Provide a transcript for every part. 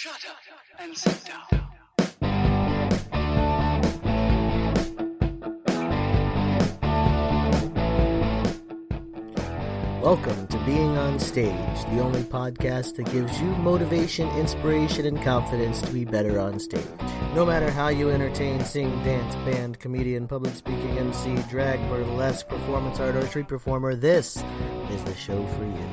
Shut up and sit down. Welcome to Being on Stage, the only podcast that gives you motivation, inspiration, and confidence to be better on stage. No matter how you entertain, sing, dance, band, comedian, public speaking, MC, drag, burlesque, performance art, or street performer, this is the show for you.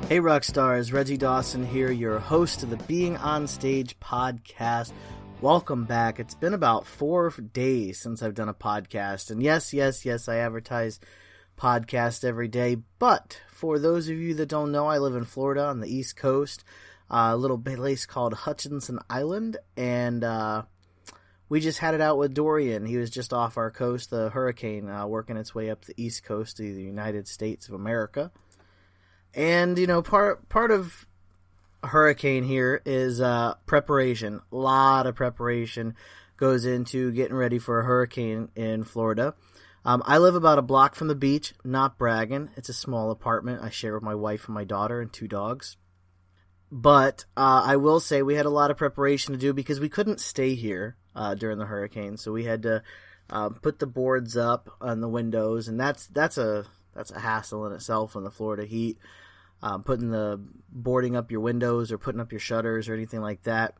Hey rock stars, Reggie Dawson here, your host of the Being on Stage podcast. Welcome back. It's been about 4 days since I've done a podcast, and yes, I advertise podcast every day, but for those of you that don't know, I live in Florida on the East Coast, a little place called Hutchinson Island, and we just had it out with Dorian. He was just off our coast, the hurricane, working its way up the East Coast of the United States of America. And, you know, part of a hurricane here is preparation. A lot of preparation goes into getting ready for a hurricane in Florida. I live about a block from the beach, not bragging. It's a small apartment I share with my wife and my daughter and 2 dogs. But I will say we had a lot of preparation to do because we couldn't stay here during the hurricane. So we had to put the boards up on the windows, and that's a hassle in itself in the Florida heat. Boarding up your windows or putting up your shutters or anything like that.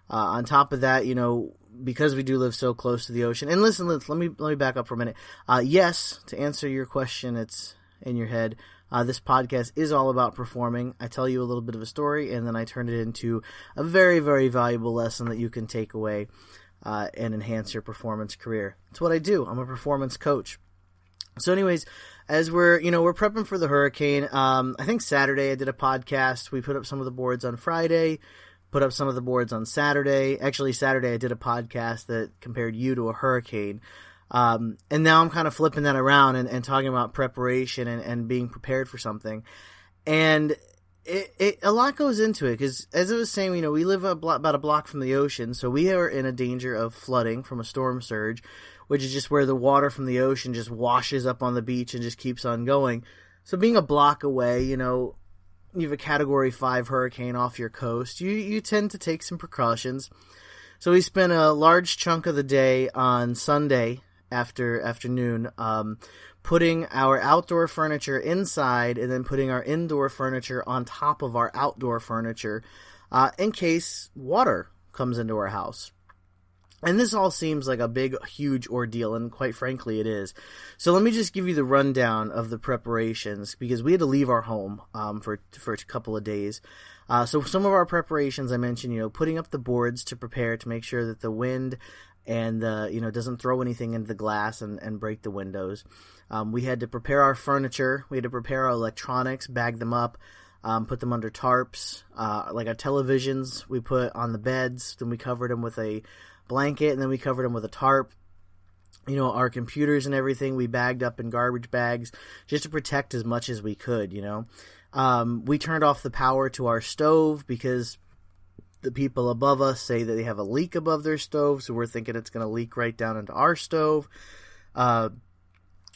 On top of that, you know, because we do live so close to the ocean. And listen, let me back up for a minute. Yes, to answer your question, it's in your head. This podcast is all about performing. I tell you a little bit of a story, and then I turn it into a very, very valuable lesson that you can take away and enhance your performance career. It's what I do. I'm a performance coach. So anyways, as we're prepping for the hurricane, I think Saturday I did a podcast. We put up some of the boards on Friday, put up some of the boards on Saturday. Actually, Saturday I did a podcast that compared you to a hurricane. And now I'm kind of flipping that around and talking about preparation and being prepared for something. And a lot goes into it because, as I was saying, you know, we live about a block from the ocean, so we are in a danger of flooding from a storm surge, which is just where the water from the ocean just washes up on the beach and just keeps on going. So being a block away, you know, you have a Category 5 hurricane off your coast, you tend to take some precautions. So we spent a large chunk of the day on Sunday afternoon putting our outdoor furniture inside and then putting our indoor furniture on top of our outdoor furniture in case water comes into our house. And this all seems like a big, huge ordeal, and quite frankly, it is. So let me just give you the rundown of the preparations, because we had to leave our home for a couple of days. So some of our preparations, I mentioned, you know, putting up the boards to prepare to make sure that the wind and doesn't throw anything into the glass and break the windows. We had to prepare our furniture. We had to prepare our electronics, bag them up, put them under tarps. Like our televisions, we put on the beds. Then we covered them with a blanket, and then we covered them with a tarp. You know, our computers and everything we bagged up in garbage bags just to protect as much as we could, you know. We turned off the power to our stove because the people above us say that they have a leak above their stove, so we're thinking it's going to leak right down into our stove.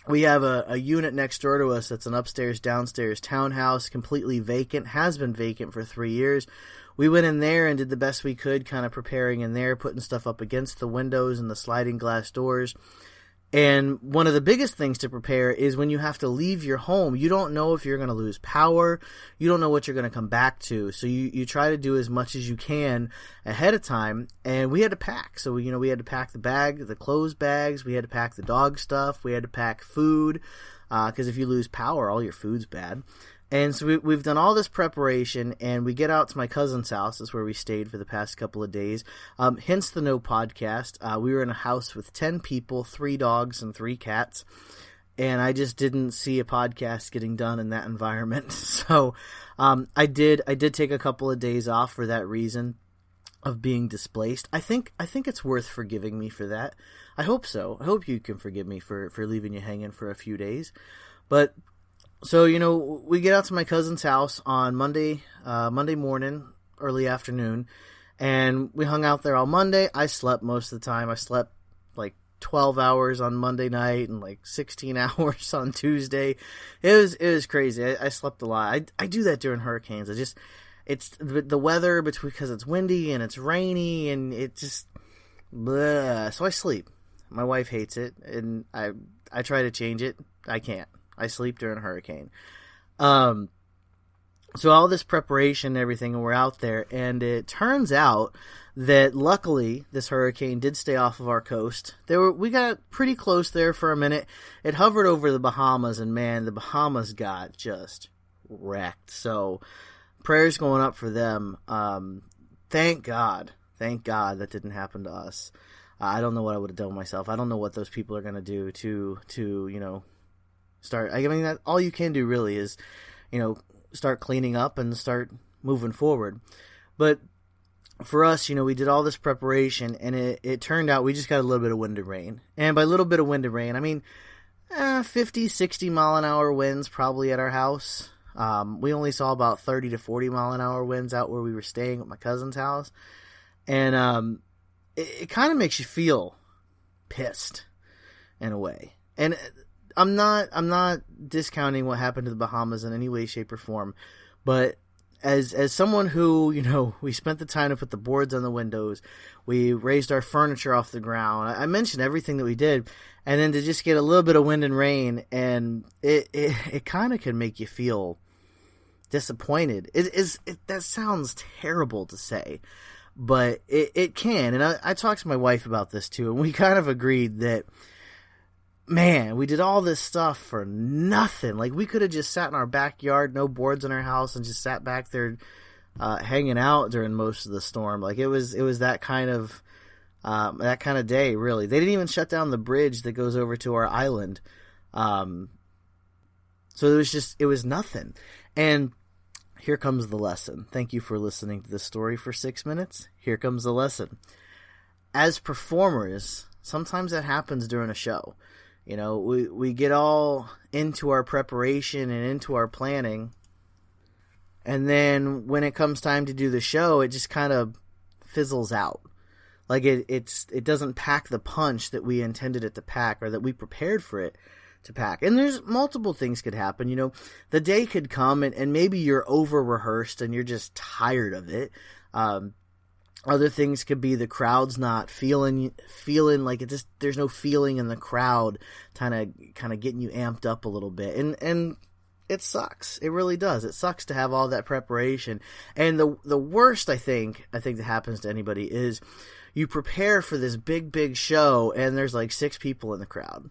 We have a unit next door to us that's an upstairs, downstairs townhouse, completely vacant, has been vacant for 3 years. We went in there and did the best we could, kind of preparing in there, putting stuff up against the windows and the sliding glass doors. And one of the biggest things to prepare is when you have to leave your home, you don't know if you're going to lose power. You don't know what you're going to come back to. So you try to do as much as you can ahead of time. And we had to pack. So, you know, we had to pack the clothes bags. We had to pack the dog stuff. We had to pack food. Because if you lose power, all your food's bad. And so we've done all this preparation, and we get out to my cousin's house. That's where we stayed for the past couple of days. Hence the no podcast. We were in a house with 10 people, 3 dogs, and 3 cats. And I just didn't see a podcast getting done in that environment. So I did take a couple of days off for that reason of being displaced. I think it's worth forgiving me for that. I hope so. I hope you can forgive me for leaving you hanging for a few days. But so, you know, we get out to my cousin's house on Monday morning, early afternoon, and we hung out there all Monday. I slept most of the time. I slept like 12 hours on Monday night and like 16 hours on Tuesday. It was crazy. I slept a lot. I do that during hurricanes. it's the weather because it's windy and it's rainy and it just, bleh. So I sleep. My wife hates it, and I try to change it. I can't. I sleep during a hurricane. So all this preparation and everything, and we're out there, and it turns out that luckily this hurricane did stay off of our coast. We got pretty close there for a minute. It hovered over the Bahamas, and man, the Bahamas got just wrecked. So prayers going up for them. Thank God that didn't happen to us. I don't know what I would have done myself. I don't know what those people are going to do to start. I mean, all you can do really is, start cleaning up and start moving forward. But for us, we did all this preparation, and it turned out we just got a little bit of wind and rain. And by a little bit of wind and rain, I mean 50, 60 mile an hour winds probably at our house. We only saw about 30 to 40 mile an hour winds out where we were staying at my cousin's house. And it kind of makes you feel pissed in a way. And I'm not discounting what happened to the Bahamas in any way, shape, or form, but as someone who, we spent the time to put the boards on the windows, we raised our furniture off the ground. I mentioned everything that we did, and then to just get a little bit of wind and rain, and it kind of can make you feel disappointed. That sounds terrible to say, but it can. And I talked to my wife about this too, and we kind of agreed that, man, we did all this stuff for nothing. Like, we could have just sat in our backyard, no boards in our house, and just sat back there hanging out during most of the storm. Like, it was that kind of day, really. They didn't even shut down the bridge that goes over to our island. So it was nothing. And here comes the lesson. Thank you for listening to this story for 6 minutes. Here comes the lesson. As performers, sometimes that happens during a show. We get all into our preparation and into our planning, and then when it comes time to do the show, it just kind of fizzles out. Like it doesn't pack the punch that we intended it to pack, or that we prepared for it to pack. And there's multiple things could happen. The day could come and maybe you're over rehearsed and you're just tired of it. Other things could be the crowd's not feeling like it. Just there's no feeling in the crowd, kind of getting you amped up a little bit, and it sucks. It really does. It sucks to have all that preparation. And the worst I think that happens to anybody is you prepare for this big show, and there's like 6 people in the crowd.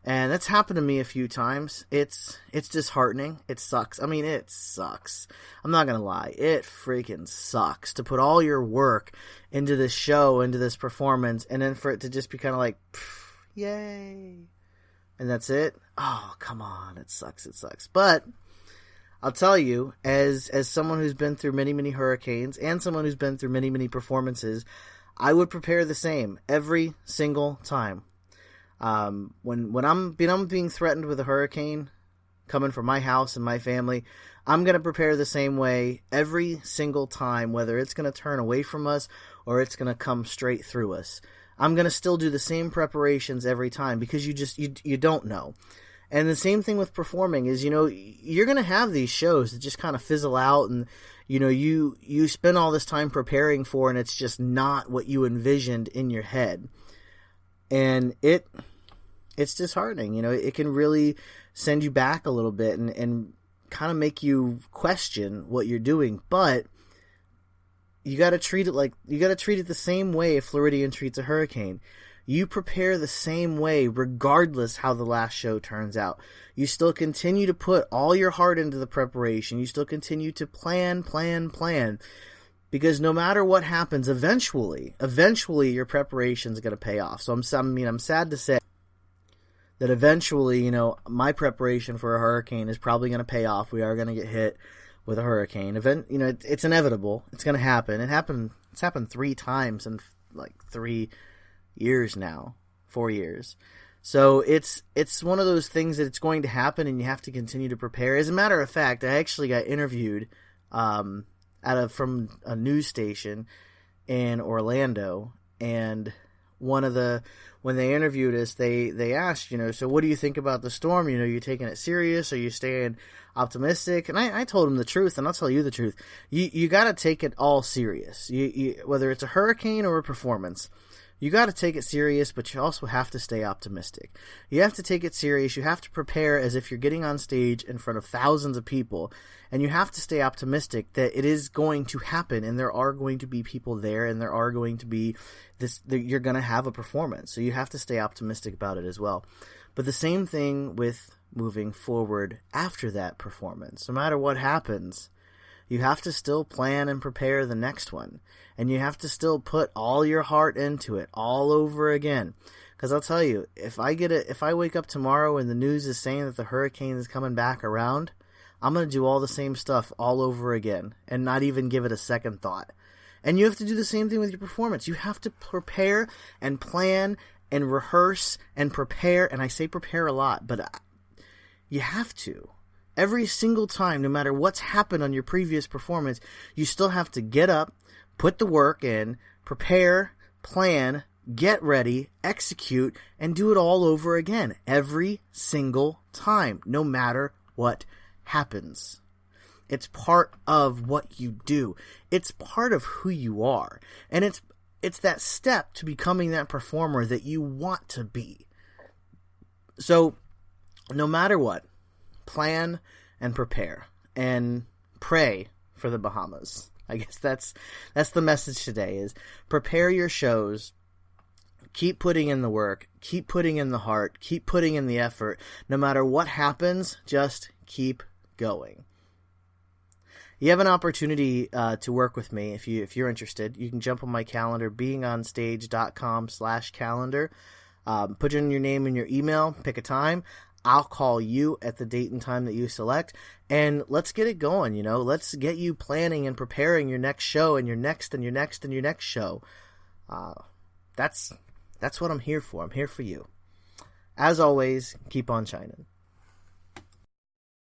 And that's happened to me a few times. It's disheartening. It sucks. I mean, it sucks. I'm not going to lie. It freaking sucks to put all your work into this show, into this performance, and then for it to just be kind of like, yay. And that's it. Oh, come on. It sucks. But I'll tell you, as someone who's been through many, many hurricanes and someone who's been through many, many performances, I would prepare the same every single time. When I'm being threatened with a hurricane coming from my house and my family, I'm going to prepare the same way every single time, whether it's going to turn away from us or it's going to come straight through us. I'm going to still do the same preparations every time, because you don't know. And the same thing with performing is, you're going to have these shows that just kind of fizzle out, and, you spend all this time preparing for, and it's just not what you envisioned in your head. And it's disheartening. It can really send you back a little bit and kind of make you question what you're doing. But you got to treat it the same way a Floridian treats a hurricane. You prepare the same way regardless how the last show turns out. You still continue to put all your heart into the preparation. You still continue to plan. Because no matter what happens, eventually your preparation is going to pay off. So I'm sad to say that eventually, my preparation for a hurricane is probably going to pay off. We are going to get hit with a hurricane. It's inevitable. It's going to happen. It's happened 3 times in like 3 years now, 4 years. So it's one of those things that it's going to happen, and you have to continue to prepare. As a matter of fact, I actually got interviewed from a news station in Orlando, and when they interviewed us, they asked, so what do you think about the storm? You taking it serious? Are you staying optimistic? And I told them the truth, and I'll tell you the truth. You got to take it all serious. Whether it's a hurricane or a performance, you got to take it serious, but you also have to stay optimistic. You have to take it serious. You have to prepare as if you're getting on stage in front of thousands of people, and you have to stay optimistic that it is going to happen, and there are going to be people there, and there are going to be you're going to have a performance. So you have to stay optimistic about it as well. But the same thing with moving forward after that performance. No matter what happens, you have to still plan and prepare the next one. And you have to still put all your heart into it all over again. Because I'll tell you, if I wake up tomorrow and the news is saying that the hurricane is coming back around, I'm going to do all the same stuff all over again and not even give it a second thought. And you have to do the same thing with your performance. You have to prepare and plan and rehearse and prepare. And I say prepare a lot, but you have to. Every single time, no matter what's happened on your previous performance, you still have to get up, put the work in, prepare, plan, get ready, execute, and do it all over again. Every single time, no matter what happens. It's part of what you do. It's part of who you are. And it's that step to becoming that performer that you want to be. So, no matter what, plan and prepare and pray for the Bahamas. I guess that's the message today is prepare your shows, keep putting in the work, keep putting in the heart, keep putting in the effort. No matter what happens, just keep going. You have an opportunity to work with me if you're interested. You can jump on my calendar, beingonstage.com/calendar. Put in your name and your email, pick a time. I'll call you at the date and time that you select, and let's get it going, Let's get you planning and preparing your next show and your next and your next and your next show. That's what I'm here for. I'm here for you. As always, keep on shining.